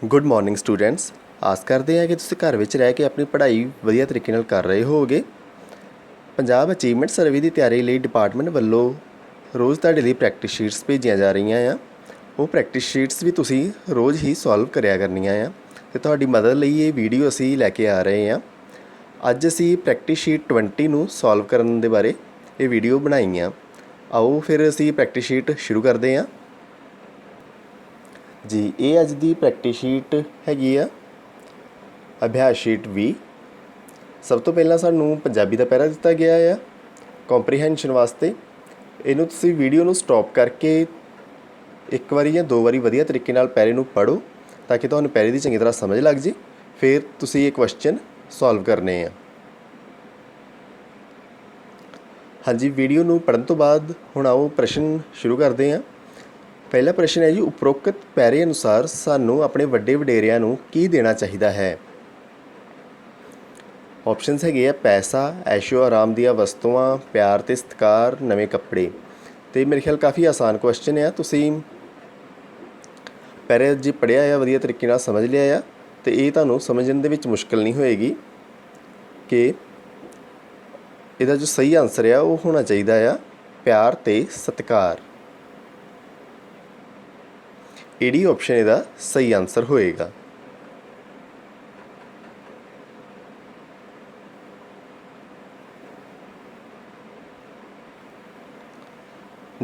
Good morning students. ਆਸ ਕਰਦੇ ਹਾਂ ਕਿ ਤੁਸੀਂ ਘਰ ਵਿੱਚ ਰਹਿ ਕੇ ਆਪਣੀ ਪੜ੍ਹਾਈ ਵਧੀਆ ਤਰੀਕੇ ਨਾਲ ਕਰ ਰਹੇ ਹੋਵੋਗੇ। ਪੰਜਾਬ ਅਚੀਵਮੈਂਟ ਸਰਵੇ ਦੀ ਤਿਆਰੀ ਲਈ ਡਿਪਾਰਟਮੈਂਟ ਵੱਲੋਂ ਰੋਜ਼ ਤੁਹਾਡੇ ਲਈ ਪ੍ਰੈਕਟਿਸ ਸ਼ੀਟਸ ਭੇਜੀਆਂ ਜਾ ਰਹੀਆਂ ਆ। ਉਹ ਪ੍ਰੈਕਟਿਸ ਸ਼ੀਟਸ ਵੀ ਤੁਸੀਂ ਰੋਜ਼ ਹੀ ਸੋਲਵ ਕਰਿਆ ਕਰਨੀਆਂ ਆ ਅਤੇ ਤੁਹਾਡੀ ਮਦਦ ਲਈ ਇਹ ਵੀਡੀਓ ਅਸੀਂ ਲੈ ਕੇ ਆ ਰਹੇ ਹਾਂ। ਅੱਜ ਅਸੀਂ ਪ੍ਰੈਕਟਿਸ ਸ਼ੀਟ 20 ਨੂੰ ਸੋਲਵ ਕਰਨ ਦੇ ਬਾਰੇ ਇਹ ਵੀਡੀਓ ਬਣਾਈ ਆ। ਆਓ ਫਿਰ ਅਸੀਂ ਪ੍ਰੈਕਟਿਸ ਸ਼ੀਟ ਸ਼ੁਰੂ ਕਰਦੇ ਹਾਂ। ਜੀ, ਇਹ ਅੱਜ ਦੀ ਪ੍ਰੈਕਟਿਸ ਸ਼ੀਟ ਹੈਗੀ ਆ ਅਭਿਆਸ ਸ਼ੀਟ 20। ਸਭ ਤੋਂ ਪਹਿਲਾਂ ਸਾਨੂੰ ਪੰਜਾਬੀ ਦਾ ਪੈਰਾ ਦਿੱਤਾ ਗਿਆ ਆ ਕੰਪਰੀਹੈਂਸ਼ਨ ਵਾਸਤੇ। ਇਹਨੂੰ ਤੁਸੀਂ ਵੀਡੀਓ ਨੂੰ ਸਟਾਪ ਕਰਕੇ ਇੱਕ ਵਾਰੀ ਜਾਂ ਦੋ ਵਾਰੀ ਵਧੀਆ ਤਰੀਕੇ ਨਾਲ ਪੈਰੇ ਨੂੰ ਪੜ੍ਹੋ ਤਾਂ ਕਿ ਤੁਹਾਨੂੰ ਪੈਰੇ ਦੀ ਚੰਗੀ ਤਰ੍ਹਾਂ ਸਮਝ ਲੱਗ ਜੇ। ਫਿਰ ਤੁਸੀਂ ਇਹ ਕੁਐਸਚਨ ਸੋਲਵ ਕਰਨੇ ਆ। ਹਾਂਜੀ, ਵੀਡੀਓ ਨੂੰ ਪੜ੍ਹਨ ਤੋਂ ਬਾਅਦ ਹੁਣ ਆਓ ਪ੍ਰਸ਼ਨ ਸ਼ੁਰੂ ਕਰਦੇ ਹਾਂ। ਪਹਿਲਾ ਪ੍ਰਸ਼ਨ ਹੈ ਜੀ, ਉਪਰੋਕਤ ਪੈਰੇ ਅਨੁਸਾਰ ਸਾਨੂੰ ਆਪਣੇ ਵੱਡੇ ਵਡੇਰਿਆਂ ਨੂੰ ਕੀ ਦੇਣਾ ਚਾਹੀਦਾ ਹੈ। ਆਪਸ਼ਨਸ ਹੈਗੇ ਆ ਪੈਸਾ, ਐਸ਼ੋ ਆਰਾਮ ਦੀਆਂ ਵਸਤੂਆਂ, ਪਿਆਰ ਅਤੇ ਸਤਿਕਾਰ, ਨਵੇਂ ਕੱਪੜੇ। ਅਤੇ ਮੇਰੇ ਖਿਆਲ ਕਾਫੀ ਆਸਾਨ ਕੁਐਸਚਨ ਆ। ਤੁਸੀਂ ਪੈਰੇ ਜੇ ਪੜ੍ਹਿਆ ਆ, ਵਧੀਆ ਤਰੀਕੇ ਨਾਲ ਸਮਝ ਲਿਆ ਆ ਅਤੇ ਇਹ ਤੁਹਾਨੂੰ ਸਮਝਣ ਦੇ ਵਿੱਚ ਮੁਸ਼ਕਿਲ ਨਹੀਂ ਹੋਏਗੀ ਕਿ ਇਹਦਾ ਜੋ ਸਹੀ ਆਨਸਰ ਆ ਉਹ ਹੋਣਾ ਚਾਹੀਦਾ ਆ ਪਿਆਰ ਅਤੇ ਸਤਿਕਾਰ। ਡੀ ਆਪਸ਼ਨ ਇਹਦਾ ਸਹੀ ਆਨਸਰ ਹੋਏਗਾ।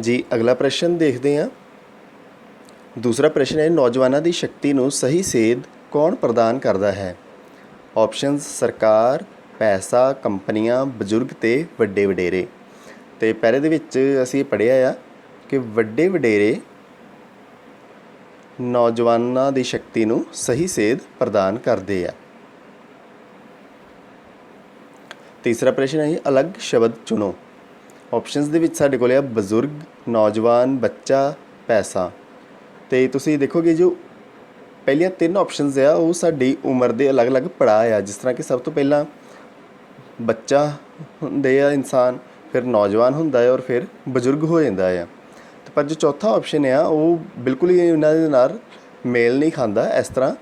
ਜੀ, ਅਗਲਾ ਪ੍ਰਸ਼ਨ ਦੇਖਦੇ ਹਾਂ। ਦੂਸਰਾ ਪ੍ਰਸ਼ਨ ਹੈ, ਨੌਜਵਾਨਾਂ ਦੀ ਸ਼ਕਤੀ ਨੂੰ ਸਹੀ ਸੇਧ ਕੌਣ ਪ੍ਰਦਾਨ ਕਰਦਾ ਹੈ। ਆਪਸ਼ਨਸ ਸਰਕਾਰ, ਪੈਸਾ, ਕੰਪਨੀਆਂ, ਬਜ਼ੁਰਗ ਅਤੇ ਵੱਡੇ ਵਡੇਰੇ। ਅਤੇ ਪਹਿਲੇ ਦੇ ਵਿੱਚ ਅਸੀਂ ਪੜ੍ਹਿਆ ਆ ਕਿ ਵੱਡੇ ਵਡੇਰੇ ਨੌਜਵਾਨਾਂ ਦੀ ਸ਼ਕਤੀ ਨੂੰ ਸਹੀ ਸੇਧ ਪ੍ਰਦਾਨ ਕਰਦੇ ਆ। ਤੀਸਰਾ ਪ੍ਰਸ਼ਨ ਹੈ, ਅਲੱਗ ਸ਼ਬਦ ਚੁਣੋ। ਆਪਸ਼ਨਸ ਦੇ ਵਿੱਚ ਸਾਡੇ ਕੋਲ ਆ ਬਜ਼ੁਰਗ, ਨੌਜਵਾਨ, ਬੱਚਾ, ਪੈਸਾ। ਅਤੇ ਤੁਸੀਂ ਦੇਖੋਗੇ ਜੋ ਪਹਿਲੀਆਂ ਤਿੰਨ ਆਪਸ਼ਨਸ ਆ ਉਹ ਸਾਡੀ ਉਮਰ ਦੇ ਅਲੱਗ-ਅਲੱਗ ਪੜਾਅ ਆ। ਜਿਸ ਤਰ੍ਹਾਂ ਕਿ ਸਭ ਤੋਂ ਪਹਿਲਾਂ ਬੱਚਾ ਹੁੰਦੇ ਆ ਇਨਸਾਨ, ਫਿਰ ਨੌਜਵਾਨ ਹੁੰਦਾ ਹੈ ਔਰ ਫਿਰ ਬਜ਼ੁਰਗ ਹੋ ਜਾਂਦਾ ਆ। ਪਰ ਜੋ ਚੌਥਾ ਆਪਸ਼ਨ ਆ ਉਹ ਬਿਲਕੁਲ ਹੀ ਇਹਨਾਂ ਦੇ ਨਾਲ ਮੇਲ ਨਹੀਂ ਖਾਂਦਾ। ਇਸ ਤਰ੍ਹਾਂ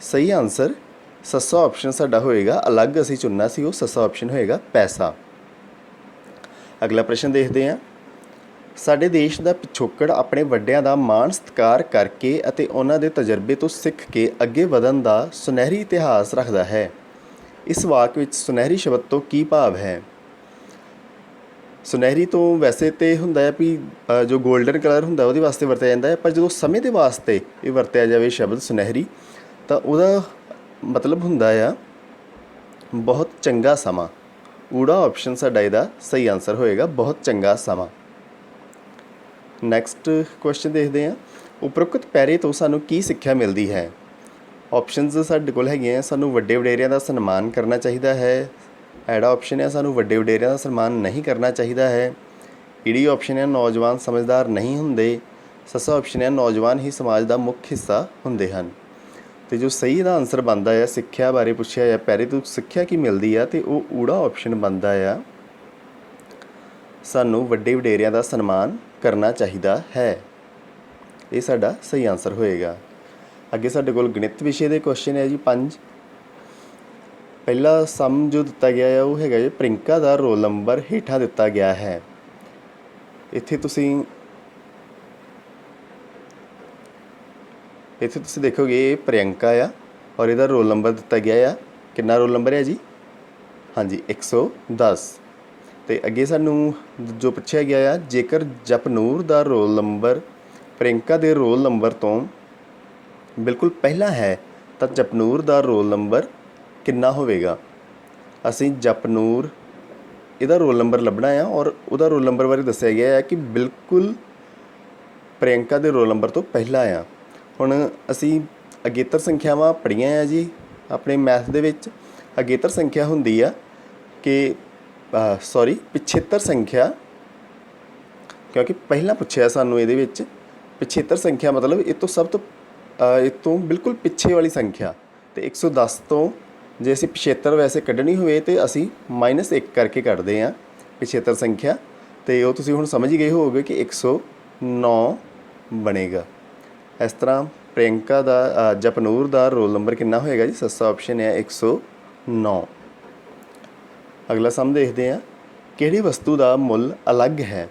ਸਹੀ ਆਨਸਰ ਸੱਸਾ ਆਪਸ਼ਨ ਸਾਡਾ ਹੋਏਗਾ। ਅਲੱਗ ਅਸੀਂ ਚੁਣਨਾ ਸੀ, ਉਹ ਸੱਸਾ ਆਪਸ਼ਨ ਹੋਏਗਾ ਪੈਸਾ। ਅਗਲਾ ਪ੍ਰਸ਼ਨ ਦੇਖਦੇ ਹਾਂ। ਸਾਡੇ ਦੇਸ਼ ਦਾ ਪਿਛੋਕੜ ਆਪਣੇ ਵੱਡਿਆਂ ਦਾ ਮਾਣ ਸਤਿਕਾਰ ਕਰਕੇ ਅਤੇ ਉਹਨਾਂ ਦੇ ਤਜਰਬੇ ਤੋਂ ਸਿੱਖ ਕੇ ਅੱਗੇ ਵਧਣ ਦਾ ਸੁਨਹਿਰੀ ਇਤਿਹਾਸ ਰੱਖਦਾ ਹੈ। ਇਸ ਵਾਕ ਵਿੱਚ ਸੁਨਹਿਰੀ ਸ਼ਬਦ ਤੋਂ ਕੀ ਭਾਵ ਹੈ। ਸੁਨਹਿਰੀ ਤੋਂ ਵੈਸੇ ਤਾਂ ਹੁੰਦਾ ਹੈ ਵੀ ਜੋ ਗੋਲਡਨ ਕਲਰ ਹੁੰਦਾ ਉਹਦੇ ਵਾਸਤੇ ਵਰਤਿਆ ਜਾਂਦਾ ਹੈ, ਪਰ ਜਦੋਂ ਸਮੇਂ ਦੇ ਵਾਸਤੇ ਇਹ ਵਰਤਿਆ ਜਾਵੇ ਸ਼ਬਦ ਸੁਨਹਿਰੀ ਤਾਂ ਉਹਦਾ ਮਤਲਬ ਹੁੰਦਾ ਆ ਬਹੁਤ ਚੰਗਾ ਸਮਾਂ। ਊੜਾ ਆਪਸ਼ਨ ਸਾਡਾ ਇਹਦਾ ਸਹੀ ਆਨਸਰ ਹੋਏਗਾ, ਬਹੁਤ ਚੰਗਾ ਸਮਾਂ। ਨੈਕਸਟ ਕੁਐਸਚਨ ਦੇਖਦੇ ਹਾਂ। ਉਪਰੋਕਤ ਪੈਰੇ ਤੋਂ ਸਾਨੂੰ ਕੀ ਸਿੱਖਿਆ ਮਿਲਦੀ ਹੈ। ਆਪਸ਼ਨਸ ਸਾਡੇ ਕੋਲ ਹੈਗੀਆਂ, ਸਾਨੂੰ ਵੱਡੇ ਵਡੇਰਿਆਂ ਦਾ ਸਨਮਾਨ ਕਰਨਾ ਚਾਹੀਦਾ ਹੈ। ਐਡਾ ਆਪਸ਼ਨ ਹੈ, ਸਾਨੂੰ ਵੱਡੇ ਵਡੇਰਿਆਂ ਦਾ ਸਨਮਾਨ ਨਹੀਂ ਕਰਨਾ ਚਾਹੀਦਾ ਹੈ। ਈਡੀ ਆਪਸ਼ਨ ਹੈ, ਨੌਜਵਾਨ ਸਮਝਦਾਰ ਨਹੀਂ ਹੁੰਦੇ। ਸੱਸਾ ਆਪਸ਼ਨ ਹੈ, ਨੌਜਵਾਨ ਹੀ ਸਮਾਜ ਦਾ ਮੁੱਖ ਹਿੱਸਾ ਹੁੰਦੇ ਹਨ। ਅਤੇ ਜੋ ਸਹੀ ਇਹਦਾ ਆਨਸਰ ਬਣਦਾ ਆ, ਸਿੱਖਿਆ ਬਾਰੇ ਪੁੱਛਿਆ ਆ, ਪੈਰੇ ਤੋਂ ਸਿੱਖਿਆ ਕੀ ਮਿਲਦੀ ਆ, ਅਤੇ ਉਹ ਊੜਾ ਆਪਸ਼ਨ ਬਣਦਾ ਆ ਸਾਨੂੰ ਵੱਡੇ ਵਡੇਰਿਆਂ ਦਾ ਸਨਮਾਨ ਕਰਨਾ ਚਾਹੀਦਾ ਹੈ। ਇਹ ਸਾਡਾ ਸਹੀ ਆਨਸਰ ਹੋਏਗਾ। ਅੱਗੇ ਸਾਡੇ ਕੋਲ ਗਣਿਤ ਵਿਸ਼ੇ ਦੇ ਕੁਐਸਚਨ ਹੈ ਜੀ 5। ਪਹਿਲਾ ਸਮ ਜੋ ਦਿੱਤਾ ਗਿਆ ਹੈ ਉਹ ਹੈਗਾ ਜੀ, ਪ੍ਰਿਯੰਕਾ ਦਾ ਰੋਲ ਨੰਬਰ ਹੇਠਾਂ ਦਿੱਤਾ ਗਿਆ ਹੈ। ਇੱਥੇ ਤੁਸੀਂ ਦੇਖੋਗੇ ਇਹ ਪ੍ਰਿਯੰਕਾ ਆ ਔਰ ਇਹਦਾ ਰੋਲ ਨੰਬਰ ਦਿੱਤਾ ਗਿਆ ਆ। ਕਿੰਨਾ ਰੋਲ ਨੰਬਰ ਹੈ ਜੀ? ਹਾਂਜੀ, 110। ਅਤੇ ਅੱਗੇ ਸਾਨੂੰ ਜੋ ਪੁੱਛਿਆ ਗਿਆ ਆ, ਜੇਕਰ ਜਪਨੂਰ ਦਾ ਰੋਲ ਨੰਬਰ ਪ੍ਰਿਯੰਕਾ ਦੇ ਰੋਲ ਨੰਬਰ ਤੋਂ ਬਿਲਕੁਲ ਪਹਿਲਾਂ ਹੈ ਤਾਂ ਜਪਨੂਰ ਦਾ ਰੋਲ ਨੰਬਰ ਕਿੰਨਾ ਹੋਵੇਗਾ। ਅਸੀਂ ਜਪਨੂਰ ਇਹਦਾ ਰੋਲ ਨੰਬਰ ਲੱਭਣਾ ਆ ਔਰ ਉਹਦਾ ਰੋਲ ਨੰਬਰ ਬਾਰੇ ਦੱਸਿਆ ਗਿਆ ਹੈ ਕਿ ਬਿਲਕੁਲ ਪ੍ਰਿਯੰਕਾ ਦੇ ਰੋਲ ਨੰਬਰ ਤੋਂ ਪਹਿਲਾਂ ਆ। ਹੁਣ ਅਸੀਂ ਅਗੇਤਰ ਸੰਖਿਆਵਾਂ ਪੜ੍ਹੀਆਂ ਆ ਜੀ ਆਪਣੇ ਮੈਥ ਦੇ ਵਿੱਚ। ਅਗੇਤਰ ਸੰਖਿਆ ਹੁੰਦੀ ਆ ਕਿ ਪਿਛੇਤਰ ਸੰਖਿਆ, ਕਿਉਂਕਿ ਪਹਿਲਾਂ ਪੁੱਛਿਆ ਸਾਨੂੰ ਇਹਦੇ ਵਿੱਚ ਪਿਛੇਤਰ ਸੰਖਿਆ ਮਤਲਬ ਇਹ ਤੋਂ ਬਿਲਕੁਲ ਪਿੱਛੇ ਵਾਲੀ ਸੰਖਿਆ। ਅਤੇ 110 ਤੋਂ ਜੇ ਅਸੀਂ ਪਿਛੇਤਰ ਵੈਸੇ ਕੱਢਣੀ ਹੋਵੇ ਤਾਂ ਅਸੀਂ -1 ਕਰਕੇ ਕੱਢਦੇ ਹਾਂ ਪਿਛੇਤਰ ਸੰਖਿਆ। ਅਤੇ ਉਹ ਤੁਸੀਂ ਹੁਣ ਸਮਝ ਹੀ ਗਏ ਹੋਵੋਗੇ ਕਿ 109 ਬਣੇਗਾ। ਇਸ ਤਰ੍ਹਾਂ ਪ੍ਰਿਯੰਕਾ ਦਾ ਜਪਨੂਰ ਦਾ ਰੋਲ ਨੰਬਰ ਕਿੰਨਾ ਹੋਏਗਾ ਜੀ? ਸੱਸਾ ਆਪਸ਼ਨ ਹੈ 109। ਅਗਲਾ ਸਮ ਦੇਖਦੇ ਹਾਂ, ਕਿਹੜੀ ਵਸਤੂ ਦਾ ਮੁੱਲ ਅਲੱਗ ਹੈ?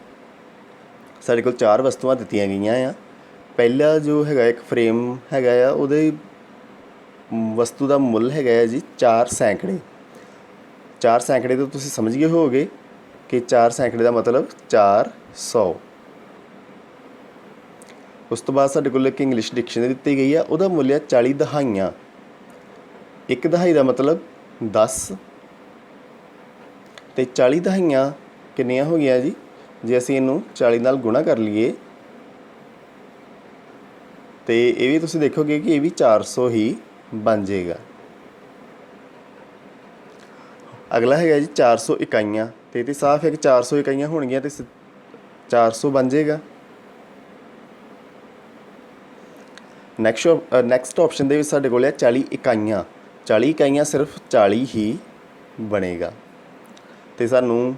ਸਾਡੇ ਕੋਲ 4 ਵਸਤੂਆਂ ਦਿੱਤੀਆਂ ਗਈਆਂ ਆ। ਪਹਿਲਾ ਜੋ ਹੈਗਾ ਇੱਕ ਫਰੇਮ ਹੈਗਾ ਆ, ਉਹਦੇ ਵਸਤੂ ਦਾ ਮੁੱਲ ਹੈਗਾ ਹੈ ਜੀ 4 ਸੈਂਕੜੇ। 4 ਸੈਂਕੜੇ ਤੋਂ ਤੁਸੀਂ ਸਮਝ ਗਏ ਹੋਵੋਗੇ ਕਿ 4 ਸੈਂਕੜੇ ਦਾ ਮਤਲਬ 400। ਉਸ ਤੋਂ ਬਾਅਦ ਸਾਡੇ ਕੋਲ ਇੱਕ ਇੰਗਲਿਸ਼ ਡਿਕਸ਼ਨਰੀ ਦਿੱਤੀ ਗਈ ਆ, ਉਹਦਾ ਮੁੱਲ ਹੈ 40 ਦਹਾਈਆਂ। 1 ਦਹਾਈ ਦਾ ਮਤਲਬ 10 ਅਤੇ 40 ਦਹਾਈਆਂ ਕਿੰਨੀਆਂ ਹੋ ਗਈਆਂ ਜੀ? ਜੇ ਅਸੀਂ ਇਹਨੂੰ 40 ਨਾਲ ਗੁਣਾ ਕਰ ਲਈਏ ਤਾਂ ਇਹ ਵੀ ਤੁਸੀਂ ਦੇਖੋਗੇ ਕਿ ਇਹ ਵੀ 400 ਹੀ ਬਣ ਜਾਏਗਾ। ਅਗਲਾ ਹੈਗਾ ਜੀ 400 ਇਕਾਈਆਂ, ਅਤੇ ਇਹ ਤਾਂ ਸਾਫ਼ ਹੈ ਕਿ 400 ਇਕਾਈਆਂ ਹੋਣਗੀਆਂ ਅਤੇ 400 ਬਣ ਜਾਏਗਾ। ਨੈਕਸਟ ਆਪਸ਼ਨ ਦੇ ਵਿੱਚ ਸਾਡੇ ਕੋਲ ਹੈ 40 ਇਕਾਈਆਂ। 40 ਇਕਾਈਆਂ ਸਿਰਫ 40 ਹੀ ਬਣੇਗਾ। ਅਤੇ ਸਾਨੂੰ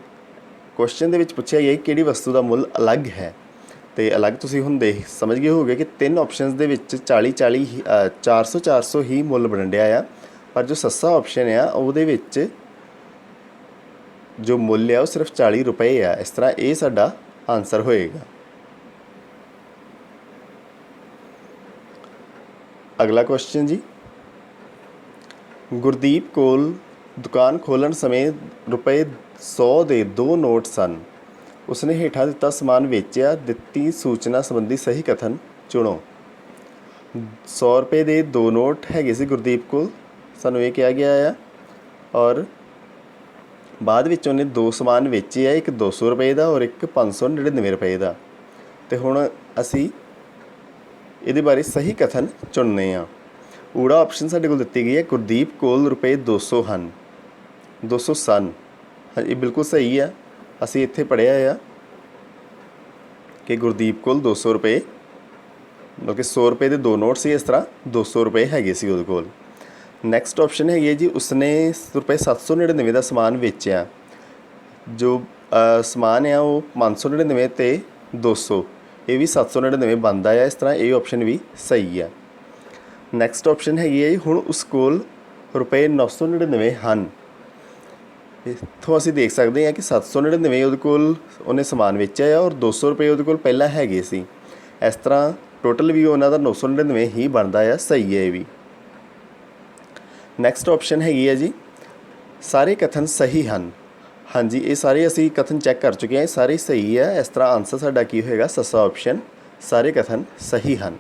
ਕੁਐਸਚਨ ਦੇ ਵਿੱਚ ਪੁੱਛਿਆ ਗਿਆ ਕਿਹੜੀ ਵਸਤੂ ਦਾ ਮੁੱਲ ਅਲੱਗ ਹੈ, ਅਤੇ ਅਲੱਗ ਤੁਸੀਂ ਹੁਣ ਸਮਝ ਗਏ ਹੋਗੇ ਕਿ 3 ਆਪਸ਼ਨਸ ਦੇ ਵਿੱਚ 400 ਹੀ ਮੁੱਲ ਬਣਨ ਡਿਆ ਆ। ਪਰ ਜੋ ਸੱਸਾ ਆਪਸ਼ਨ ਆ ਉਹਦੇ ਵਿੱਚ ਜੋ ਮੁੱਲ ਆ ਉਹ ਸਿਰਫ 40 ਰੁਪਏ ਆ। ਇਸ ਤਰ੍ਹਾਂ ਇਹ ਸਾਡਾ ਆਨਸਰ ਹੋਏਗਾ। ਅਗਲਾ ਕੁਐਸਚਨ ਜੀ, ਗੁਰਦੀਪ ਕੋਲ ਦੁਕਾਨ ਖੋਲ੍ਹਣ ਸਮੇਂ ਰੁਪਏ 100 ਦੇ 2 ਨੋਟ ਸਨ। ਉਸਨੇ ਹੇਠਾਂ ਦਿੱਤਾ ਸਮਾਨ ਵੇਚਿਆ, ਦਿੱਤੀ ਸੂਚਨਾ ਸੰਬੰਧੀ ਸਹੀ ਕਥਨ ਚੁਣੋ। 100 ਰੁਪਏ ਦੇ 2 ਨੋਟ ਹੈਗੇ ਸੀ ਗੁਰਦੀਪ ਕੋਲ, ਸਾਨੂੰ ਇਹ ਕਿਹਾ ਗਿਆ ਆ, ਔਰ ਬਾਅਦ ਵਿੱਚ ਉਹਨੇ 2 ਸਮਾਨ ਵੇਚੇ ਆ, ਇੱਕ 200 ਰੁਪਏ ਦਾ ਔਰ ਇੱਕ 599 ਰੁਪਏ ਦਾ। ਅਤੇ ਹੁਣ ਅਸੀਂ ਇਹਦੇ ਬਾਰੇ ਸਹੀ ਕਥਨ ਚੁਣਨੇ ਆ। ਊੜਾ ਆਪਸ਼ਨ ਸਾਡੇ ਕੋਲ ਦਿੱਤੀ ਗਈ ਹੈ, ਗੁਰਦੀਪ ਕੋਲ ਰੁਪਏ 200 ਹਨ, 200 ਸਨ। ਇਹ ਬਿਲਕੁਲ ਸਹੀ ਆ। ਅਸੀਂ ਇੱਥੇ ਪੜ੍ਹਿਆ ਆ ਕਿ ਗੁਰਦੀਪ ਕੋਲ 200 ਰੁਪਏ, ਮਤਲਬ ਕਿ 100 ਰੁਪਏ ਦੇ 2 ਨੋਟ ਸੀ, ਇਸ ਤਰ੍ਹਾਂ 200 ਰੁਪਏ ਹੈਗੇ ਸੀ ਉਹਦੇ ਕੋਲ। ਨੈਕਸਟ ਆਪਸ਼ਨ ਹੈਗੀ ਹੈ ਜੀ, ਉਸਨੇ ਰੁਪਏ 799 ਦਾ ਸਮਾਨ ਵੇਚਿਆ। ਜੋ ਸਮਾਨ ਆ ਉਹ 599 ਅਤੇ 200, ਇਹ ਵੀ 799 ਬਣਦਾ ਆ। ਇਸ ਤਰ੍ਹਾਂ ਇਹ ਆਪਸ਼ਨ ਵੀ ਸਹੀ ਆ। ਨੈਕਸਟ ਆਪਸ਼ਨ ਹੈਗੀ ਹੈ ਜੀ, ਹੁਣ ਉਸ ਕੋਲ ਰੁਪਏ 999 ਹਨ। ਇੱਥੋਂ ਅਸੀਂ ਦੇਖ ਸਕਦੇ ਹਾਂ ਕਿ 799 ਉਹਦੇ ਕੋਲ ਉਹਨੇ ਸਮਾਨ ਵੇਚਿਆ ਆ ਔਰ 200 ਰੁਪਏ ਉਹਦੇ ਕੋਲ ਪਹਿਲਾਂ ਹੈਗੇ ਸੀ। ਇਸ ਤਰ੍ਹਾਂ ਟੋਟਲ ਵੀ ਉਹਨਾਂ ਦਾ 999 ਹੀ ਬਣਦਾ ਆ। ਸਹੀ ਹੈ ਇਹ ਵੀ। ਨੈਕਸਟ ਆਪਸ਼ਨ ਹੈਗੀ ਹੈ ਜੀ, ਸਾਰੇ ਕਥਨ ਸਹੀ ਹਨ। ਹਾਂਜੀ, ਇਹ ਸਾਰੇ ਅਸੀਂ ਕਥਨ ਚੈੱਕ ਕਰ ਚੁੱਕੇ ਹਾਂ, ਇਹ ਸਾਰੇ ਸਹੀ ਹੈ। ਇਸ ਤਰ੍ਹਾਂ ਆਨਸਰ ਸਾਡਾ ਕੀ ਹੋਏਗਾ? ਸੱਸਾ ਆਪਸ਼ਨ, ਸਾਰੇ ਕਥਨ ਸਹੀ ਹਨ।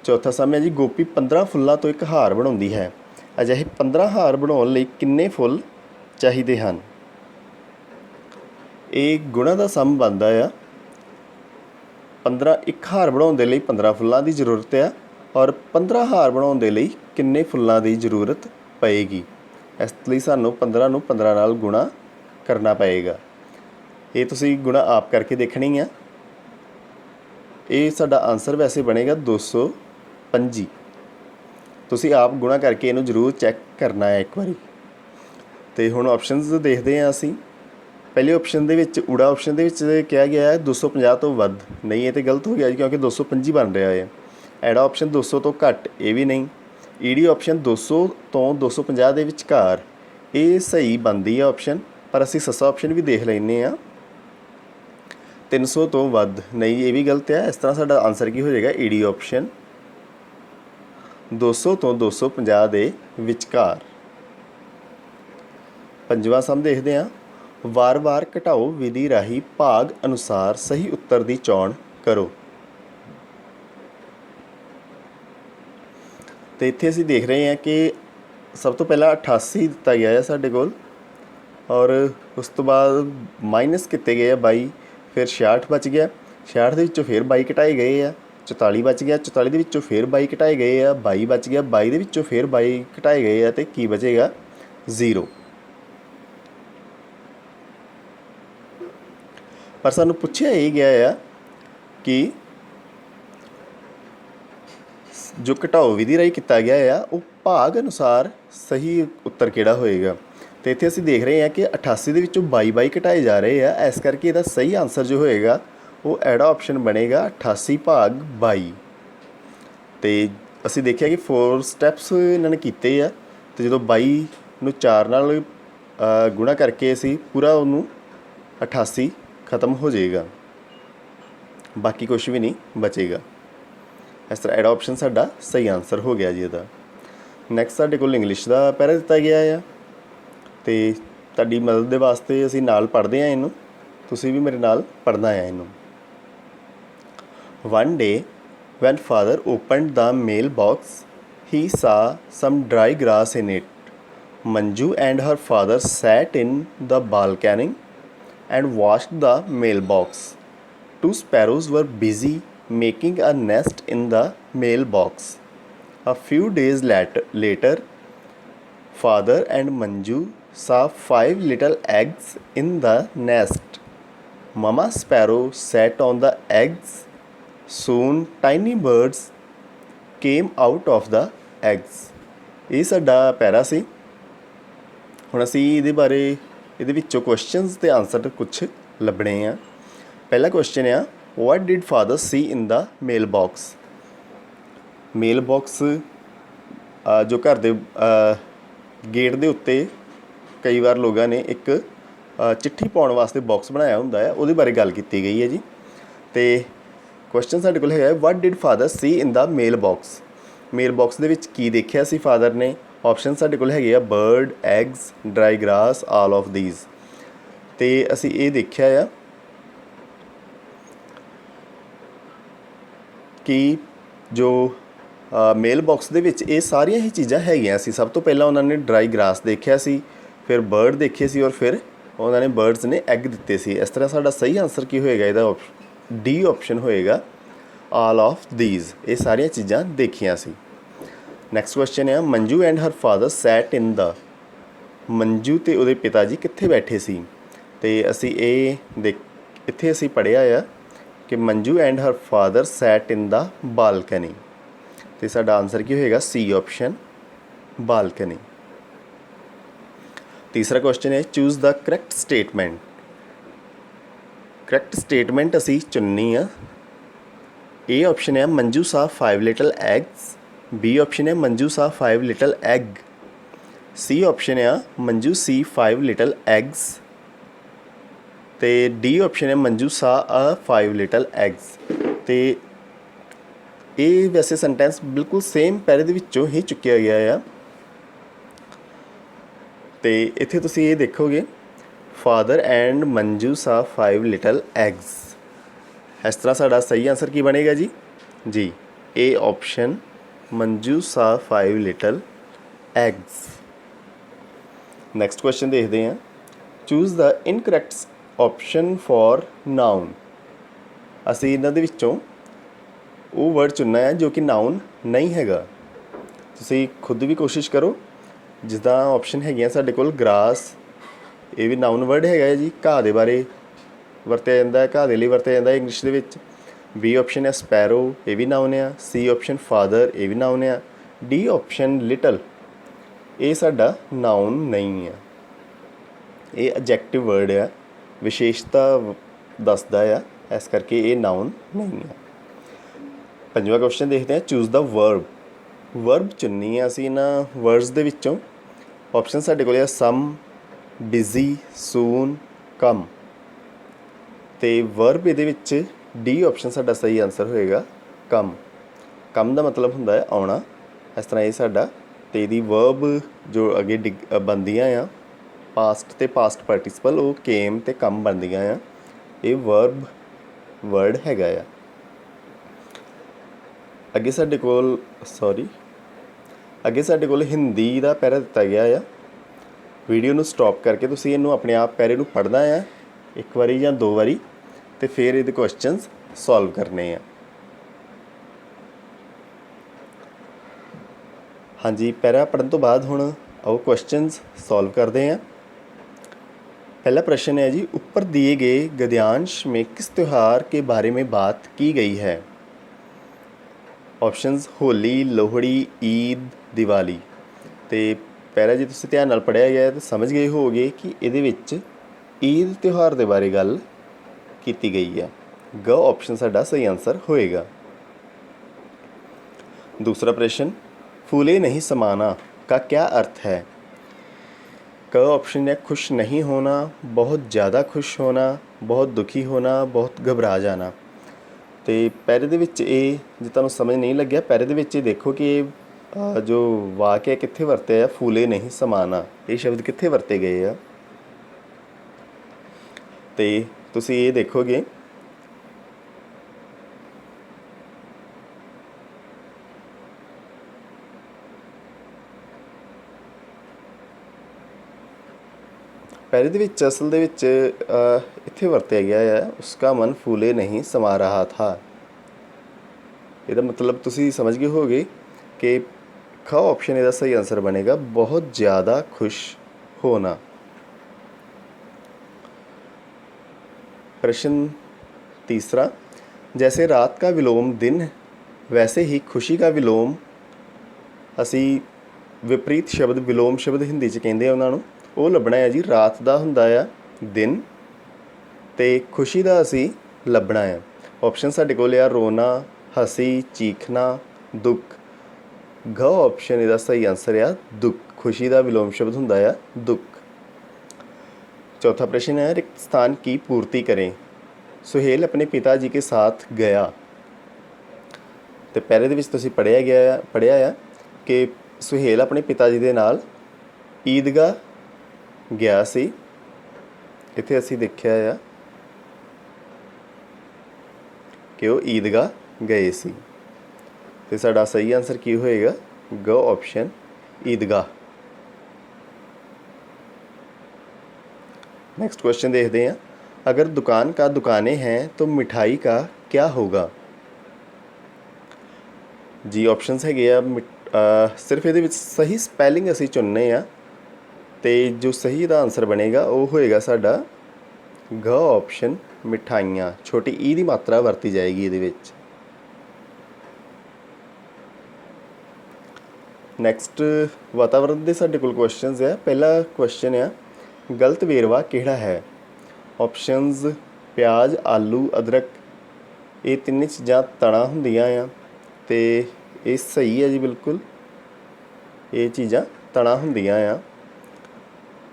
ਚੌਥਾ ਸਮ ਹੈ ਜੀ, ਗੋਪੀ 15 ਫੁੱਲਾਂ ਤੋਂ ਇੱਕ ਹਾਰ ਬਣਾਉਂਦੀ ਹੈ। ਅਜਿਹੇ 15 ਹਾਰ ਬਣਾਉਣ ਲਈ ਕਿੰਨੇ ਫੁੱਲ ਚਾਹੀਦੇ ਹਨ? ਇਹ ਗੁਣਾ ਦਾ ਸਮ ਬਣਦਾ ਆ। 15 ਇੱਕ ਹਾਰ ਬਣਾਉਣ ਦੇ ਲਈ 15 ਫੁੱਲਾਂ ਦੀ ਜ਼ਰੂਰਤ ਆ, ਔਰ 15 ਹਾਰ ਬਣਾਉਣ ਦੇ ਲਈ ਕਿੰਨੇ ਫੁੱਲਾਂ ਦੀ ਜ਼ਰੂਰਤ ਪਏਗੀ? ਇਸ ਲਈ ਸਾਨੂੰ 15 ਨੂੰ 15 ਨਾਲ ਗੁਣਾ ਕਰਨਾ ਪਏਗਾ। ਇਹ ਤੁਸੀਂ ਗੁਣਾ ਆਪ ਕਰਕੇ ਦੇਖਣੀ ਆ। ਇਹ ਸਾਡਾ ਆਨਸਰ ਵੈਸੇ ਬਣੇਗਾ 225। ਤੁਸੀਂ ਆਪ ਗੁਣਾ ਕਰਕੇ ਇਹਨੂੰ ਜ਼ਰੂਰ ਚੈੱਕ ਕਰਨਾ ਹੈ ਇੱਕ ਵਾਰੀ। ਅਤੇ ਹੁਣ ਆਪਸ਼ਨਸ ਦੇਖਦੇ ਹਾਂ ਅਸੀਂ। ਪਹਿਲੇ ਆਪਸ਼ਨ ਦੇ ਵਿੱਚ, ਊੜਾ ਆਪਸ਼ਨ ਦੇ ਵਿੱਚ ਕਿਹਾ ਗਿਆ ਹੈ 250 ਤੋਂ ਵੱਧ। ਨਹੀਂ, ਇਹ ਤਾਂ ਗਲਤ ਹੋ ਗਿਆ ਜੀ, ਕਿਉਂਕਿ 225 ਬਣ ਰਿਹਾ ਹੈ। ਐੜਾ ਆਪਸ਼ਨ 200 ਤੋਂ ਘੱਟ, ਇਹ ਵੀ ਨਹੀਂ। ਈਡੀ ਆਪਸ਼ਨ 200 ਤੋਂ 250 ਦੇ ਵਿਚਕਾਰ, ਇਹ ਸਹੀ ਬਣਦੀ ਹੈ ਆਪਸ਼ਨ। ਪਰ ਅਸੀਂ ਸੱਸਾ ਆਪਸ਼ਨ ਵੀ ਦੇਖ ਲੈਂਦੇ ਹਾਂ। 300 ਤੋਂ ਵੱਧ, ਨਹੀਂ, ਇਹ ਵੀ ਗਲਤ ਹੈ। ਇਸ ਤਰ੍ਹਾਂ ਸਾਡਾ ਆਨਸਰ ਕੀ ਹੋ ਜਾਏਗਾ? ਈਡੀ ਆਪਸ਼ਨ 200 ਤੋਂ 250 ਦੇ ਵਿਚਕਾਰ। ਪੰਜਵਾਂ ਸਮ ਦੇਖਦੇ ਹਾਂ, ਵਾਰ-ਵਾਰ ਘਟਾਓ ਵਿਧੀ ਰਾਹੀਂ ਭਾਗ ਅਨੁਸਾਰ ਸਹੀ ਉੱਤਰ ਦੀ ਚੋਣ ਕਰੋ। ਅਤੇ ਇੱਥੇ ਅਸੀਂ ਦੇਖ ਰਹੇ ਹਾਂ ਕਿ ਸਭ ਤੋਂ ਪਹਿਲਾਂ 88 ਦਿੱਤਾ ਗਿਆ ਹੈ ਸਾਡੇ ਕੋਲ, ਔਰ ਉਸ ਤੋਂ ਬਾਅਦ ਮਾਈਨਸ ਕੀਤੇ ਗਏ ਆ 22, ਫਿਰ 66 ਬਚ ਗਿਆ। 66 ਦੇ ਵਿੱਚੋਂ ਫਿਰ 22 ਘਟਾਏ ਗਏ ਆ, 44 ਬਚ ਗਿਆ। 44 ਦੇ ਵਿੱਚੋਂ ਫਿਰ 22 ਘਟਾਏ ਗਏ ਆ, 22 ਬਚ ਗਿਆ। 22 ਦੇ ਵਿੱਚੋਂ ਫਿਰ 22 ਘਟਾਏ ਗਏ ਆ, ਅਤੇ ਕੀ ਬਚੇਗਾ? 0। ਪਰ ਸਾਨੂੰ ਪੁੱਛਿਆ ਇਹ ਗਿਆ ਆ ਕਿ ਜੋ ਘਟਾਓ ਵਿਧੀ ਰਾਹੀਂ ਕੀਤਾ ਗਿਆ ਆ ਉਹ ਭਾਗ ਅਨੁਸਾਰ ਸਹੀ ਉੱਤਰ ਕਿਹੜਾ ਹੋਏਗਾ। ਅਤੇ ਇੱਥੇ ਅਸੀਂ ਦੇਖ ਰਹੇ ਹਾਂ ਕਿ 88 ਦੇ ਵਿੱਚੋਂ 22 ਘਟਾਏ ਜਾ ਰਹੇ ਆ। ਇਸ ਕਰਕੇ ਇਹਦਾ ਸਹੀ ਆਨਸਰ ਜੋ ਹੋਏਗਾ ਉਹ ਐੜਾ ਆਪਸ਼ਨ ਬਣੇਗਾ 88 ਭਾਗ 22। ਤੇ ਅਸੀਂ ਦੇਖਿਆ ਕਿ 4 ਸਟੈਪਸ ਇਹਨਾਂ ਨੇ ਕੀਤੇ ਆ, ਤੇ ਜਦੋਂ 22 ਨੂੰ 4 ਨਾਲ ਗੁਣਾ ਕਰਕੇ ਅਸੀਂ ਪੂਰਾ ਉਹਨੂੰ 88 ख़त्म ਹੋ ਜਾਏਗਾ, ਬਾਕੀ ਕੁਛ ਵੀ ਨਹੀਂ ਬਚੇਗਾ। ਇਸ ਤਰ੍ਹਾਂ ਐਡਾ ਆਪਸ਼ਨ ਸਾਡਾ ਸਹੀ ਆਨਸਰ ਹੋ ਗਿਆ ਜੀ ਇਹਦਾ। ਨੈਕਸਟ ਸਾਡੇ ਕੋਲ ਇੰਗਲਿਸ਼ ਦਾ ਪੈਰਾ ਦਿੱਤਾ ਗਿਆ ਆ, ਅਤੇ ਤੁਹਾਡੀ ਮਦਦ ਦੇ ਵਾਸਤੇ ਅਸੀਂ ਨਾਲ ਪੜ੍ਹਦੇ ਹਾਂ ਇਹਨੂੰ, ਤੁਸੀਂ ਵੀ ਮੇਰੇ ਨਾਲ ਪੜ੍ਹਨਾ ਆ ਇਹਨੂੰ। One day when father opened the mailbox, he saw some dry grass in it. Manju and her father sat in the balcony and watched the mailbox. Two sparrows were busy making a nest in the mailbox. A few days later, father and Manju saw 5 little eggs in the nest. Mama sparrow sat on the eggs. Soon tiny birds came out of the eggs. ਇਹ ਸਾਡਾ ਪੈਰਾ ਸੀ। ਹੁਣ ਅਸੀਂ ਇਹਦੇ ਵਿੱਚੋਂ questions ਤੇ answer ਕੁਛ ਲੱਭਣੇ ਆ। ਪਹਿਲਾ ਕੁਐਸਚਨ ਆ, what did father see in the mail box. Mail box ਜੋ ਘਰ ਦੇ ਗੇਟ ਦੇ ਉੱਤੇ ਕਈ ਵਾਰ ਲੋਕਾਂ ਨੇ ਇੱਕ ਚਿੱਠੀ ਪਾਉਣ ਵਾਸਤੇ ਬਾਕਸ ਬਣਾਇਆ ਹੁੰਦਾ ਹੈ, ਉਹਦੇ ਬਾਰੇ ਗੱਲ ਕੀਤੀ ਗਈ ਹੈ ਜੀ। ਅਤੇ ਕੁਐਸਚਨ ਸਾਡੇ ਕੋਲ ਹੈਗਾ, what did father see in the mail box. Mail box ਦੇ ਵਿੱਚ ਕੀ ਦੇਖਿਆ ਸੀ ਫਾਦਰ ਨੇ। ਆਪਸ਼ਨ ਸਾਡੇ ਕੋਲ ਹੈਗੇ ਆ, bird, eggs, dry grass, all of these. ਅਤੇ ਅਸੀਂ ਇਹ ਦੇਖਿਆ ਆ ਕਿ ਜੋ ਮੇਲ ਬਾਕਸ ਦੇ ਵਿੱਚ ਇਹ ਸਾਰੀਆਂ ਹੀ ਚੀਜ਼ਾਂ ਹੈਗੀਆਂ ਸੀ। ਸਭ ਤੋਂ ਪਹਿਲਾਂ ਉਹਨਾਂ ਨੇ ਡਰਾਈ ਗਰਾਸ ਦੇਖਿਆ ਸੀ, ਫਿਰ ਬਰਡ ਦੇਖੇ ਸੀ, ਔਰ ਫਿਰ ਉਹਨਾਂ ਨੇ ਬਰਡਸ ਨੇ ਐਗ ਦਿੱਤੇ ਸੀ। ਇਸ ਤਰ੍ਹਾਂ ਸਾਡਾ ਸਹੀ ਆਨਸਰ ਕੀ ਹੋਏਗਾ ਇਹਦਾ, ਡੀ ਆਪਸ਼ਨ ਹੋਏਗਾ, ਆਲ ਆਫ ਦੀਜ਼। ਇਹ ਸਾਰੀਆਂ ਚੀਜ਼ਾਂ ਦੇਖੀਆਂ ਸੀ। ਨੈਕਸਟ ਕੁਐਸਚਨ ਆ, Manju and her father sat in the. Manju ਅਤੇ ਉਹਦੇ ਪਿਤਾ ਜੀ ਕਿੱਥੇ ਬੈਠੇ ਸੀ। ਅਤੇ ਅਸੀਂ ਇੱਥੇ ਅਸੀਂ ਪੜ੍ਹਿਆ ਆ ਕਿ Manju and her father sat in the balcony, ਅਤੇ ਸਾਡਾ ਆਨਸਰ ਕੀ ਹੋਏਗਾ, ਸੀ ਆਪਸ਼ਨ, ਬਾਲਕਨੀ। ਤੀਸਰਾ ਕੁਐਸਚਨ ਹੈ, choose the correct statement. Correct statement ਅਸੀਂ ਚੁਣਨੀ ਆ। ए ऑप्शन है, Manju saw 5 little eggs। B option है, Manju saw 5 little egg। C option है, मंजू see 5 little eggs। तो डी ऑप्शन है, मंजू saw 5 little eggs। तो ये वैसे सेंटेंस बिल्कुल सेम पैरे दे विच्चों ही चुक्या गया है। तो इत्थे तुसीं ये देखोगे, father and Manju saw 5 little eggs। इस तरह साड़ा सही आंसर की बनेगा जी, A option, Manju saw 5 little eggs। Next question देखते हैं, choose the incorrect option for noun. असी इन्हां दे विच्चों वो वर्ड चुनना है जो कि नाउन नहीं हैगा। तुसीं खुद भी कोशिश करो। जिद्दां ऑप्शन हैगियां साडे कोल ग्रास, ये भी नाउन वर्ड हैगा जी, घाह दे बारे ਵਰਤਿਆ ਜਾਂਦਾ, ਘਾਹ ਦੇ ਲਈ ਵਰਤਿਆ ਜਾਂਦਾ ਇੰਗਲਿਸ਼ ਦੇ ਵਿੱਚ। ਬੀ ਆਪਸ਼ਨ ਹੈ ਸਪੈਰੋ, ਇਹ ਵੀ ਨਾਉਨ ਆ। ਸੀ ਆਪਸ਼ਨ ਫਾਦਰ, ਇਹ ਵੀ ਨਾਉਨ ਆ। ਡੀ ਆਪਸ਼ਨ ਲਿਟਲ, ਇਹ ਸਾਡਾ ਨਾਉਨ ਨਹੀਂ ਆ, ਇਹ ਐਡਜੈਕਟਿਵ ਵਰਡ ਆ, ਵਿਸ਼ੇਸ਼ਤਾ ਦੱਸਦਾ ਆ, ਇਸ ਕਰਕੇ ਇਹ ਨਾਉਨ ਨਹੀਂ ਆ। ਪੰਜਵਾਂ ਕੁਐਸਚਨ ਦੇਖਦੇ ਹਾਂ, ਚੂਜ਼ ਦਾ ਵਰਬ। ਵਰਬ ਚੁਣਨੀ ਆ ਅਸੀਂ ਇਹਨਾਂ ਵਰਡਸ ਦੇ ਵਿੱਚੋਂ। ਆਪਸ਼ਨ ਸਾਡੇ ਕੋਲ ਆ, ਸਮ, ਬਿਜ਼ੀ, ਸੂਨ, ਕਮ। ਅਤੇ ਵਰਬ ਇਹਦੇ ਵਿੱਚ ਡੀ ਆਪਸ਼ਨ ਸਾਡਾ ਸਹੀ ਆਨਸਰ ਹੋਏਗਾ, ਕਮ। ਕਮ ਦਾ ਮਤਲਬ ਹੁੰਦਾ ਹੈ ਆਉਣਾ। ਇਸ ਤਰ੍ਹਾਂ ਇਹ ਸਾਡਾ, ਅਤੇ ਇਹਦੀ ਵਰਬ ਜੋ ਅੱਗੇ ਬਣਦੀਆਂ ਆ, ਪਾਸਟ ਅਤੇ ਪਾਸਟ ਪਾਰਟੀਸਪਲ, ਉਹ ਕੇਮ ਅਤੇ ਕਮ ਬਣਦੀਆਂ ਆ। ਇਹ ਵਰਬ ਵਰਡ ਹੈਗਾ ਆ। ਅੱਗੇ ਸਾਡੇ ਕੋਲ ਹਿੰਦੀ ਦਾ ਪੈਰਾ ਦਿੱਤਾ ਗਿਆ ਆ। ਵੀਡੀਓ ਨੂੰ ਸਟੋਪ ਕਰਕੇ ਤੁਸੀਂ ਇਹਨੂੰ ਆਪਣੇ ਆਪ ਪੈਰੇ ਨੂੰ ਪੜ੍ਹਨਾ ਆ, ਇੱਕ ਵਾਰੀ ਜਾਂ 2 ਵਾਰੀ, ਅਤੇ ਫਿਰ ਇਹਦੇ ਕੁਐਸਚਨਸ ਸੋਲਵ ਕਰਨੇ ਆ। ਹਾਂਜੀ, ਪੈਰਾ पढ़ने तो बाद हुण आओ क्वेश्चंस सॉल्व करते हैं। पहला प्रश्न है जी, ऊपर दिए गए गद्यांश में किस त्यौहार के बारे में बात की गई है। ऑप्शंस होली, लोहड़ी, ईद, दिवाली। तो पैरा जी तुसीं ध्यान नाल पढ़िया गया तो समझ गए होगे कि इहदे विच ईद त्यौहार के बारे गल की गई है। ग ऑप्शन साडा सही आंसर होएगा। दूसरा प्रश्न, फूले नहीं समाना का क्या अर्थ है? क ऑप्शन है खुश नहीं होना, बहुत ज़्यादा खुश होना, बहुत दुखी होना, बहुत घबरा जाना। तो पैरे दे विच ये जे तुहानूं समझ नहीं लग्या, पैरे दे विच देखो कि जो वाक्य है कित्थे वरते आ, फूले नहीं समाना, ये शब्द कित्थे वरते गए आ। तो तुसीं ये देखोगे पैरे दे विच असल दे विच इत्थे वरत्या गया है, उसका मन फूले नहीं समा रहा था। ਇਹਦਾ मतलब तुसीं समझ गए होगे कि ख ऑप्शन ਇਹਦਾ सही आंसर बनेगा, बहुत ज़्यादा खुश होना। प्रश्न तीसरा, जैसे रात का विलोम दिन, वैसे ही खुशी का विलोम, असी विपरीत शब्द विलोम शब्द हिंदी च कहते हैं उन्होंने, ਉਹ ਲੱਭਣਾ ਹੈ ਜੀ। ਰਾਤ ਦਾ ਹੁੰਦਾ ਆ ਦਿਨ ਅਤੇ ਖੁਸ਼ੀ ਦਾ ਅਸੀਂ ਲੱਭਣਾ ਆ। ਆਪਸ਼ਨ ਸਾਡੇ ਕੋਲ ਆ ਰੋਣਾ, ਹਸੀ, ਚੀਖਣਾ, ਦੁੱਖ। ਗ ਆਪਸ਼ਨ ਇਹਦਾ ਸਹੀ ਆਂਸਰ ਆ ਦੁੱਖ। ਖੁਸ਼ੀ ਦਾ ਵਿਲੋਮ ਸ਼ਬਦ ਹੁੰਦਾ ਆ ਦੁੱਖ। चौथा प्रश्न है, रिक्त स्थान की पूर्ति करें। सुहेल अपने पिता जी के साथ गया। तो पहले ਦੇ ਵਿੱਚ ਤੁਸੀਂ ਪੜ੍ਹਿਆ ਆ ਕਿ ਸੁਹੇਲ ਆਪਣੇ ਪਿਤਾ ਜੀ ਦੇ ਨਾਲ ਈਦਗਾਹ ਗਿਆ ਸੀ। ਇੱਥੇ ਅਸੀਂ ਦੇਖਿਆ ਆ ਕਿ ਉਹ ਈਦਗਾਹ ਗਏ ਸੀ। ਤੇ ਸਾਡਾ ਸਹੀ ਆਨਸਰ ਕੀ ਹੋਏਗਾ? ਗ ऑप्शन ईदगाह। नेक्स्ट क्वेश्चन देखते हैं, अगर दुकान का दुकानें हैं तो मिठाई का क्या होगा? जी ऑप्शनस है सिर्फ ये सही स्पैलिंग असी चुनने आ, तो जो सही दा आंसर बनेगा वो होएगा साडा ग ऑप्शन मिठाइयाँ। छोटी ई दी मात्रा वरती जाएगी ये। नैक्सट वातावरण के साडे कोल क्वेश्चनस है। पहला क्वेश्चन है, गलत वेरवा किहड़ा है? ऑप्शनस प्याज, आलू, अदरक। ये तीन चीज़ां तड़ा हुंदियां आ ते ये सही है जी बिल्कुल। ये चीज़ां तड़ा हुंदियां आ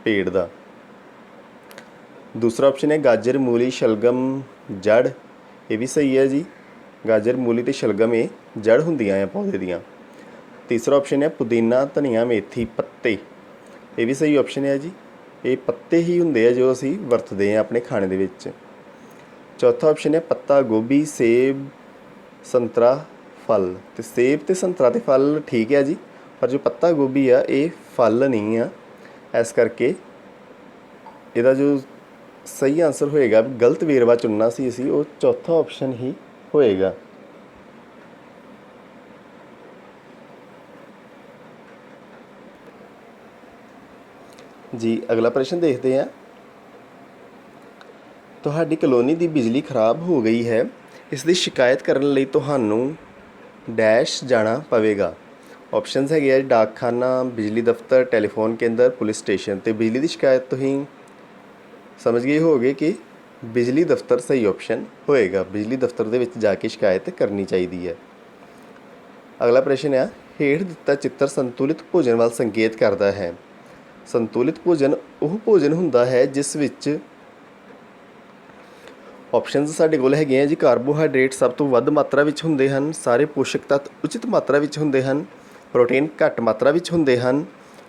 पेड़ दा। दूसरा ऑप्शन है गाजर, मूली, शलगम, जड़। ये भी सही है जी। गाजर, मूली ते शलगम ये जड़ हुंदियां आ पौधे दियां। तीसरा ऑप्शन है पुदीना, धनिया, मेथी, पत्ते। ये भी सही ऑप्शन है जी। ये पत्ते ही हुंदे आ जो असी वरतदे हैं अपने खाने दे विच। चौथा ऑप्शन है पत्ता गोभी, सेब, संतरा, फल। तो सेब तो संतरा तो फल ठीक है जी, पर जो पत्ता गोभी आ ये फल नहीं आ। इस करके इहदा जो सही आंसर होएगा, गलत वेरवा चुनना सी असी, वो चौथा ऑप्शन ही होएगा। जी अगला प्रश्न देखते हैं, ਤੁਹਾਡੀ ਕਲੋਨੀ ਦੀ ਬਿਜਲੀ ਖਰਾਬ ਹੋ ਗਈ ਹੈ, ਇਸ ਦੀ ਸ਼ਿਕਾਇਤ ਕਰਨ ਲਈ ਤੁਹਾਨੂੰ ਡੈਸ਼ ਜਾਣਾ ਪਵੇਗਾ। ਆਪਸ਼ਨਸ ਹੈਗੇ ਆ ਡਾਕਖਾਨਾ, ਬਿਜਲੀ ਦਫ਼ਤਰ, ਟੈਲੀਫੋਨ ਕੇਂਦਰ, ਪੁਲਿਸ ਸਟੇਸ਼ਨ। ਤੇ ਬਿਜਲੀ ਦੀ ਸ਼ਿਕਾਇਤ ਤੁਸੀਂ ਸਮਝ ਗਏ ਹੋਗੇ ਕਿ ਬਿਜਲੀ ਦਫ਼ਤਰ ਸਹੀ ਆਪਸ਼ਨ ਹੋਏਗਾ। ਬਿਜਲੀ ਦਫ਼ਤਰ ਦੇ ਵਿੱਚ ਜਾ ਕੇ ਸ਼ਿਕਾਇਤ ਕਰਨੀ ਚਾਹੀਦੀ ਹੈ। ਅਗਲਾ ਪ੍ਰਸ਼ਨ ਹੈ, ਹੇਠ ਦਿੱਤਾ ਚਿੱਤਰ ਸੰਤੁਲਿਤ ਭੋਜਨ ਵੱਲ ਸੰਕੇਤ ਕਰਦਾ ਹੈ। ਸੰਤੁਲਿਤ ਭੋਜਨ ਉਹ ਭੋਜਨ ਹੁੰਦਾ ਹੈ ਜਿਸ ਵਿੱਚ ਆਪਸ਼ਨਸ ਸਾਡੇ ਕੋਲ ਹੈਗੇ ਆ ਜੀ ਕਾਰਬੋਹਾਈਡਰੇਟ ਸਭ ਤੋਂ ਵੱਧ ਮਾਤਰਾ ਵਿੱਚ ਹੁੰਦੇ ਹਨ, ਸਾਰੇ ਪੋਸ਼ਕ ਤੱਤ ਉਚਿਤ ਮਾਤਰਾ ਵਿੱਚ ਹੁੰਦੇ ਹਨ, ਪ੍ਰੋਟੀਨ ਘੱਟ ਮਾਤਰਾ ਵਿੱਚ ਹੁੰਦੇ ਹਨ,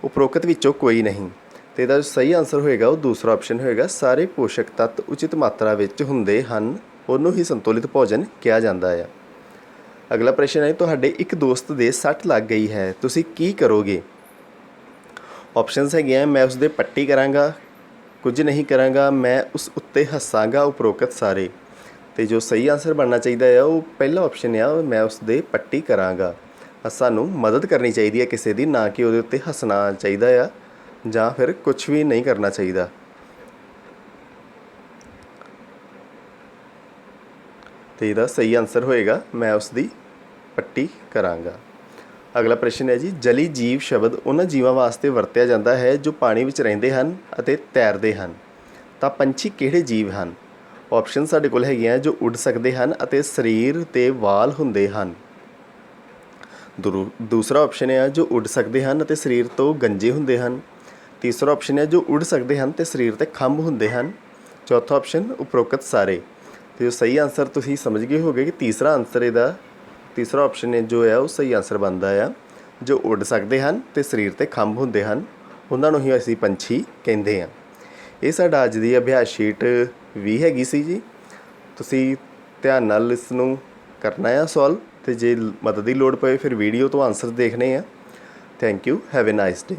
ਉਪਰੋਕਤ ਵਿੱਚੋਂ ਕੋਈ ਨਹੀਂ। ਅਤੇ ਇਹਦਾ ਸਹੀ ਆਨਸਰ ਹੋਏਗਾ ਉਹ ਦੂਸਰਾ ਆਪਸ਼ਨ ਹੋਏਗਾ, ਸਾਰੇ ਪੋਸ਼ਕ ਤੱਤ ਉਚਿਤ ਮਾਤਰਾ ਵਿੱਚ ਹੁੰਦੇ ਹਨ, ਉਹਨੂੰ ਹੀ ਸੰਤੁਲਿਤ ਭੋਜਨ ਕਿਹਾ ਜਾਂਦਾ ਆ। ਅਗਲਾ ਪ੍ਰਸ਼ਨ ਹੈ, ਤੁਹਾਡੇ ਇੱਕ ਦੋਸਤ ਦੇ ਸੱਟ ਲੱਗ ਗਈ ਹੈ, ਤੁਸੀਂ ਕੀ ਕਰੋਗੇ? ਆਪਸ਼ਨਸ ਹੈਗੇ ਆ ਮੈਂ ਉਸਦੇ ਪੱਟੀ ਕਰਾਂਗਾ, ਕੁਝ ਨਹੀਂ ਕਰਾਂਗਾ, ਮੈਂ ਉਸ ਉੱਤੇ ਹੱਸਾਂਗਾ, ਉਪਰੋਕਤ ਸਾਰੇ। ਅਤੇ ਜੋ ਸਹੀ ਆਨਸਰ ਬਣਨਾ ਚਾਹੀਦਾ ਆ ਉਹ ਪਹਿਲਾ ਆਪਸ਼ਨ ਆ, ਮੈਂ ਉਸਦੇ ਪੱਟੀ ਕਰਾਂਗਾ। ਸਾਨੂੰ ਮਦਦ ਕਰਨੀ ਚਾਹੀਦੀ ਹੈ ਕਿਸੇ ਦੀ, ਨਾ ਕਿ ਉਹਦੇ ਉੱਤੇ ਹੱਸਣਾ ਚਾਹੀਦਾ ਆ ਜਾਂ ਫਿਰ ਕੁਛ ਵੀ ਨਹੀਂ ਕਰਨਾ ਚਾਹੀਦਾ। ਅਤੇ ਇਹਦਾ ਸਹੀ ਆਨਸਰ ਹੋਏਗਾ ਮੈਂ ਉਸਦੀ ਪੱਟੀ ਕਰਾਂਗਾ। ਅਗਲਾ ਪ੍ਰਸ਼ਨ ਹੈ ਜੀ, ਜਲੀ ਜੀਵ ਸ਼ਬਦ ਉਹਨਾਂ ਜੀਵਾਂ ਵਾਸਤੇ ਵਰਤਿਆ ਜਾਂਦਾ ਹੈ ਜੋ ਪਾਣੀ ਵਿੱਚ ਰਹਿੰਦੇ ਹਨ ਅਤੇ ਤੈਰਦੇ ਹਨ, ਤਾਂ ਪੰਛੀ ਕਿਹੜੇ ਜੀਵ ਹਨ? ਆਪਸ਼ਨ ਸਾਡੇ ਕੋਲ ਹੈਗੀਆਂ ਜੋ ਉੱਡ ਸਕਦੇ ਹਨ ਅਤੇ ਸਰੀਰ 'ਤੇ ਵਾਲ ਹੁੰਦੇ ਹਨ। ਦੂਸਰਾ ਆਪਸ਼ਨ ਹੈ ਜੋ ਉੱਡ ਸਕਦੇ ਹਨ ਅਤੇ ਸਰੀਰ ਤੋਂ ਗੰਜੇ ਹੁੰਦੇ ਹਨ। ਤੀਸਰਾ ਆਪਸ਼ਨ ਹੈ ਜੋ ਉੱਡ ਸਕਦੇ ਹਨ ਅਤੇ ਸਰੀਰ 'ਤੇ ਖੰਭ ਹੁੰਦੇ ਹਨ। ਚੌਥਾ ਆਪਸ਼ਨ ਉਪਰੋਕਤ ਸਾਰੇ। ਅਤੇ ਜੋ ਸਹੀ ਆਨਸਰ ਤੁਸੀਂ ਸਮਝ ਗਏ ਹੋਗੇ ਕਿ ਤੀਸਰਾ ਆਨਸਰ ਇਹਦਾ ਤੀਸਰਾ ਆਪਸ਼ਨ ਜੋ ਹੈ ਉਹ ਸਹੀ ਆਨਸਰ ਬਣਦਾ ਆ। ਜੋ ਉੱਡ ਸਕਦੇ ਹਨ ਅਤੇ ਸਰੀਰ 'ਤੇ ਖੰਭ ਹੁੰਦੇ ਹਨ ਉਹਨਾਂ ਨੂੰ ਹੀ ਅਸੀਂ ਪੰਛੀ ਕਹਿੰਦੇ ਹਾਂ। ਇਹ ਸਾਡਾ ਅੱਜ ਦੀ ਅਭਿਆਸ ਸ਼ੀਟ 20 ਹੈਗੀ ਸੀ ਜੀ। ਤੁਸੀਂ ਧਿਆਨ ਨਾਲ ਇਸ ਨੂੰ ਕਰਨਾ ਆ ਸੋਲਵ, ਅਤੇ ਜੇ ਮਦਦ ਦੀ ਲੋੜ ਪਵੇ ਫਿਰ ਵੀਡੀਓ ਤੋਂ ਆਨਸਰ ਦੇਖਣੇ ਆ। Thank you, have A nice day.